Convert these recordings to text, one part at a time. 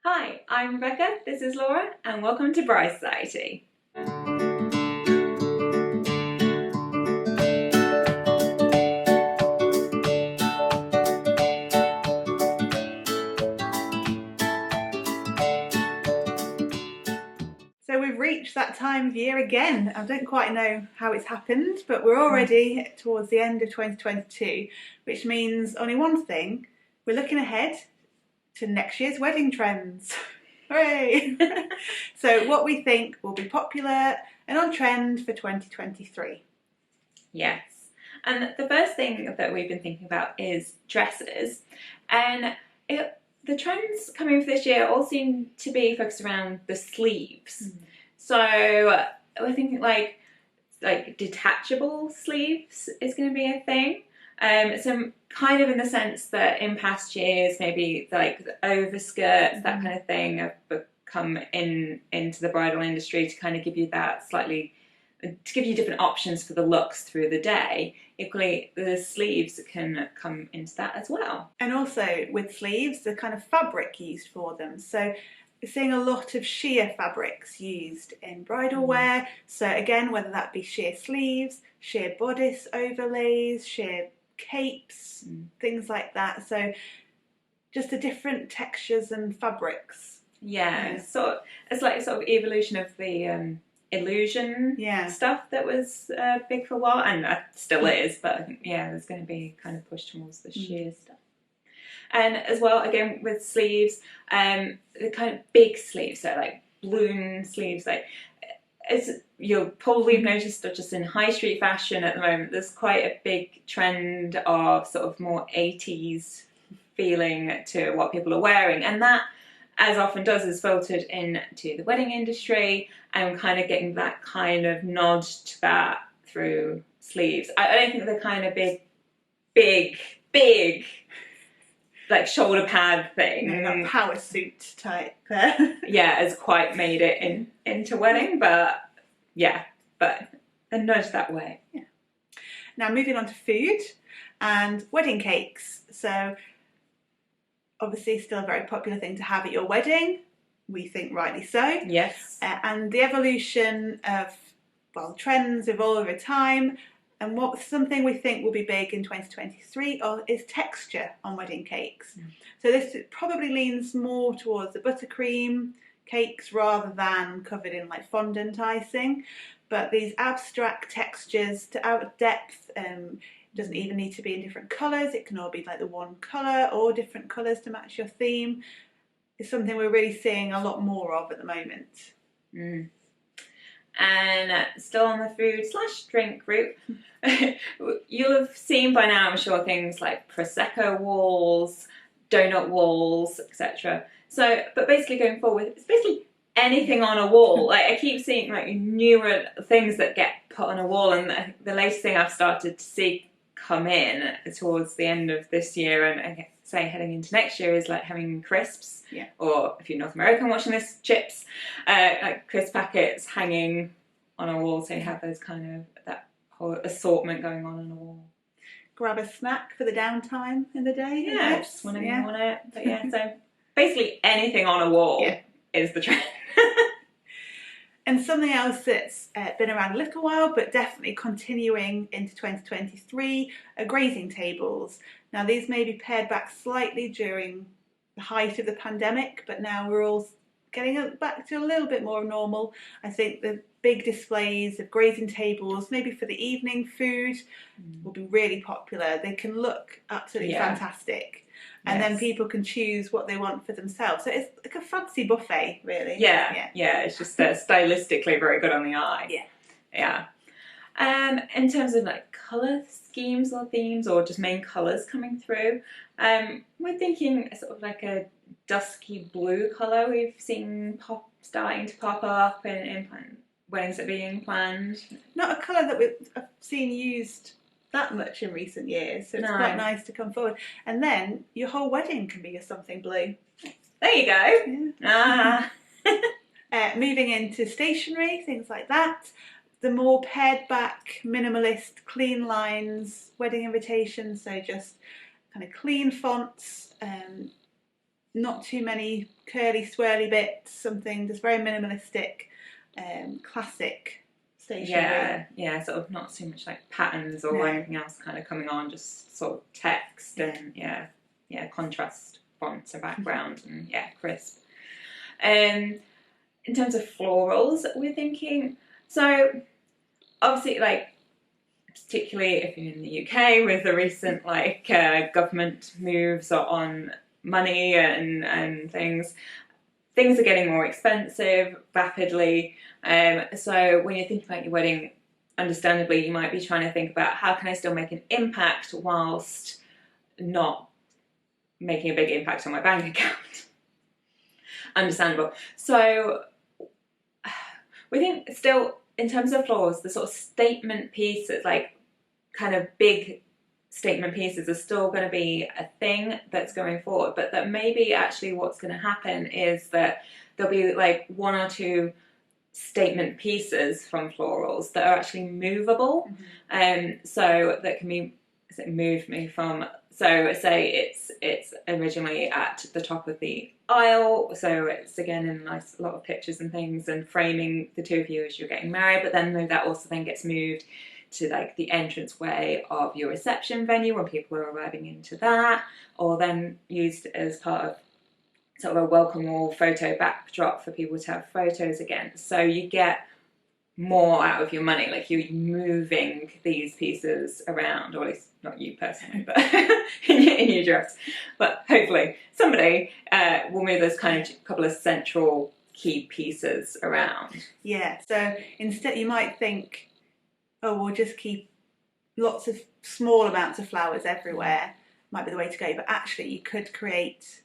Hi, I'm Rebecca, this is Laura, and welcome to Bride Society. So we've reached that time of year again. I don't quite know how it's happened, but we're already towards the end of 2022, which means only one thing. We're looking ahead to next year's wedding trends. Hooray! So what we think will be popular and on trend for 2023. Yes, and the first thing that we've been thinking about is dresses, and the trends coming for this year all seem to be focused around the sleeves. So we're thinking like detachable sleeves is going to be a thing. So kind of in the sense that in past years, maybe like the overskirts, that kind of thing, have come into the bridal industry to kind of give you that slightly, to give you different options for the looks through the day. Equally, the sleeves can come into that as well. And also with sleeves, the kind of fabric used for them. So we're seeing a lot of sheer fabrics used in bridal wear. So again, whether that be sheer sleeves, sheer bodice overlays, sheer capes, things like that. So just the different textures and fabrics. Yeah. So it's like a sort of evolution of the illusion stuff that was big for a while, and still is, but I think there's going to be kind of push towards the sheer stuff. And as well, again with sleeves, the kind of big sleeves, so like balloon sleeves, like as you'll probably have noticed just in high street fashion at the moment, there's quite a big trend of sort of more 80s feeling to what people are wearing, and that, as often does, is filtered into the wedding industry, and kind of getting that kind of nod to that through sleeves. I don't think the kind of big like shoulder pad thing, that power suit type has quite made it into wedding, but a nudge that way. Now moving on to food and wedding cakes. So obviously still a very popular thing to have at your wedding, we think rightly so. Yes. And the evolution of, trends evolve over time, and something we think will be big in 2023 is texture on wedding cakes. So this probably leans more towards the buttercream cakes rather than covered in like fondant icing, but these abstract textures to out depth, doesn't even need to be in different colours, it can all be like the one colour or different colours to match your theme. It's something we're really seeing a lot more of at the moment. And still on the food/drink route, you'll have seen by now, I'm sure, things like Prosecco walls, donut walls, etc. So, but basically going forward, it's basically anything on a wall. Like I keep seeing like newer things that get put on a wall, and the latest thing I've started to see come in towards the end of this year and I say heading into next year is like having crisps, or if you're North American watching this, chips, like crisp packets hanging on a wall, so you have those kind of, that whole assortment going on a wall. Grab a snack for the downtime in the day. Just whenever you want it. But so basically anything on a wall is the trend. And something else that's been around a little while, but definitely continuing into 2023, are grazing tables. Now these may be pared back slightly during the height of the pandemic, but now we're all getting back to a little bit more normal. I think the big displays of grazing tables, maybe for the evening food, will be really popular. They can look absolutely fantastic. And then people can choose what they want for themselves. So it's like a fancy buffet, really. Yeah, it's just stylistically very good on the eye. Yeah. In terms of like colour schemes or themes, or just main colours coming through, we're thinking sort of like a dusky blue colour we've seen starting to pop up in weddings that are being planned. Not a colour that we've seen used that much in recent years, so it's quite nice to come forward. And then your whole wedding can be something blue. There you go. Moving into stationery, things like that. The more pared back, minimalist, clean lines, wedding invitations, so just kind of clean fonts, not too many curly swirly bits, something just very minimalistic, classic station ring. Yeah, sort of not too much like patterns or anything else kind of coming on, just sort of text and contrast fonts and background and crisp. In terms of florals, we're thinking, so obviously like, particularly if you're in the UK with the recent like government moves on money and things are getting more expensive rapidly. So when you're thinking about your wedding, understandably, you might be trying to think about how can I still make an impact whilst not making a big impact on my bank account. Understandable. So we think still, in terms of florals, the sort of statement pieces, like kind of big statement pieces, are still going to be a thing that's going forward, but that maybe actually what's going to happen is that there'll be like one or two statement pieces from florals that are actually movable, so that can be moved me from. So say it's originally at the top of the aisle, so it's again in a lot of pictures and things and framing the two of you as you're getting married, but then that also then gets moved to like the entranceway of your reception venue when people are arriving into that, or then used as part of sort of a welcome wall photo backdrop for people to have photos again. So you get more out of your money, like you're moving these pieces around, or at least not you personally, but in your dress. But hopefully somebody will move those kind of couple of central key pieces around. Yeah, so instead you might think, oh, we'll just keep lots of small amounts of flowers everywhere, might be the way to go, but actually you could create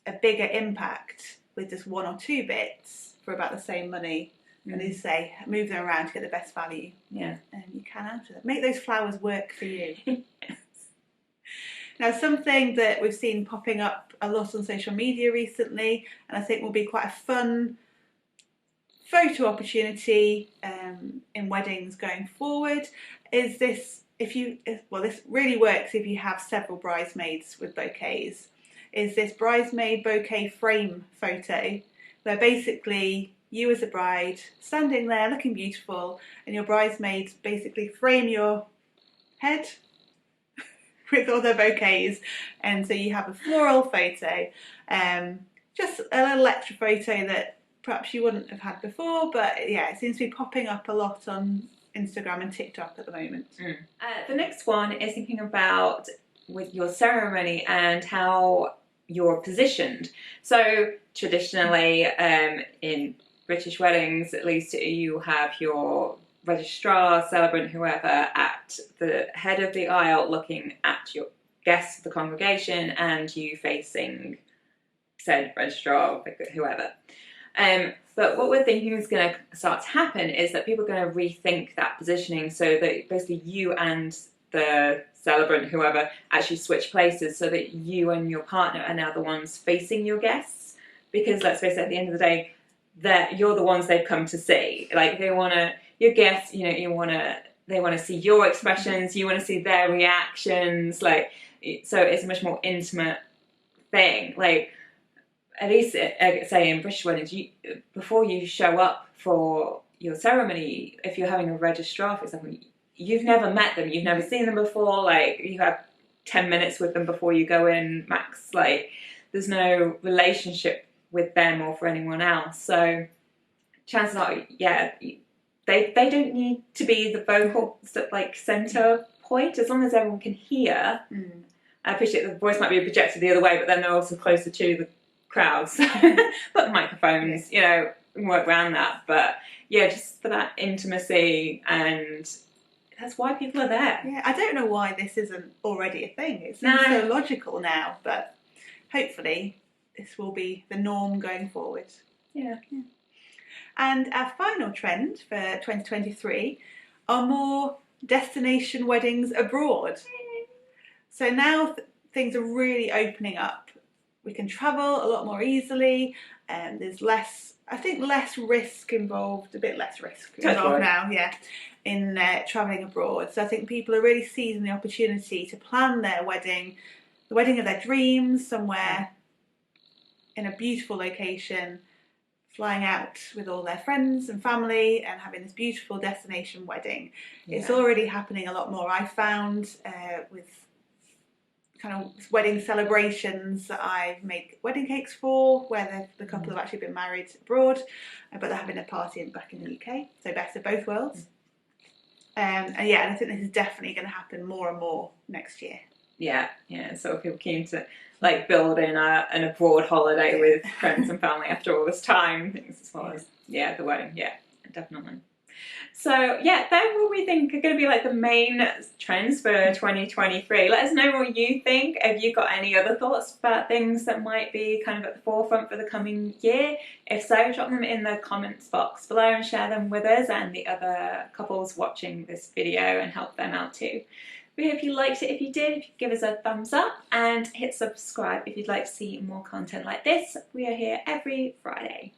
a bigger impact with just one or two bits for about the same money. And as you say, move them around to get the best value. Yeah. And you can out of it. Make those flowers work for you. Yes. Now, something that we've seen popping up a lot on social media recently, and I think will be quite a fun photo opportunity in weddings going forward, is this. This really works if you have several bridesmaids with bouquets. Is this bridesmaid bouquet frame photo, where basically you as a bride standing there looking beautiful, and your bridesmaids basically frame your head with all their bouquets, and so you have a floral photo, just a little extra photo that perhaps you wouldn't have had before, but yeah, it seems to be popping up a lot on Instagram and TikTok at the moment. The next one is thinking about with your ceremony and how you're positioned. So traditionally in British weddings, at least, you have your registrar, celebrant, whoever, at the head of the aisle looking at your guests, the congregation, and you facing said registrar, whoever. But what we're thinking is going to start to happen is that people are going to rethink that positioning, so that basically you and the celebrant, whoever, actually switch places, so that you and your partner are now the ones facing your guests. Because let's face it, at the end of the day, that you're the ones they've come to see. Like your guests, they want to see your expressions, you want to see their reactions. Like, so it's a much more intimate thing. Like, at least say in British weddings, before you show up for your ceremony, if you're having a registrar, for example, you've never met them, you've never seen them before. Like, you have 10 minutes with them before you go in, max. Like, there's no relationship with them or for anyone else. So chances are, they don't need to be the vocal center point, as long as everyone can hear. I appreciate the voice might be projected the other way, but then they're also closer to the crowd, so but microphones, work around that. But yeah, just for that intimacy, and that's why people are there. Yeah, I don't know why this isn't already a thing. It seems so logical now, but hopefully this will be the norm going forward. Yeah. And our final trend for 2023 are more destination weddings abroad. So now things are really opening up. We can travel a lot more easily, and there's less risk involved, a bit less risk involved now, in travelling abroad. So I think people are really seizing the opportunity to plan their wedding, the wedding of their dreams, somewhere in a beautiful location, flying out with all their friends and family and having this beautiful destination wedding. Yeah. It's already happening a lot more, I found, with kind of wedding celebrations that I've made wedding cakes for, where the couple have actually been married abroad, but they're having a party back in the UK, so best of both worlds. And I think this is definitely going to happen more and more next year. Yeah, so people keen to like build in an abroad holiday with friends and family after all this time, things as well as the wedding, definitely. So they're what we think are going to be like the main trends for 2023. Let us know what you think. Have you got any other thoughts about things that might be kind of at the forefront for the coming year? If so, drop them in the comments box below and share them with us and the other couples watching this video, and help them out too. We hope you liked it. If you did, give us a thumbs up and hit subscribe if you'd like to see more content like this. We are here every Friday.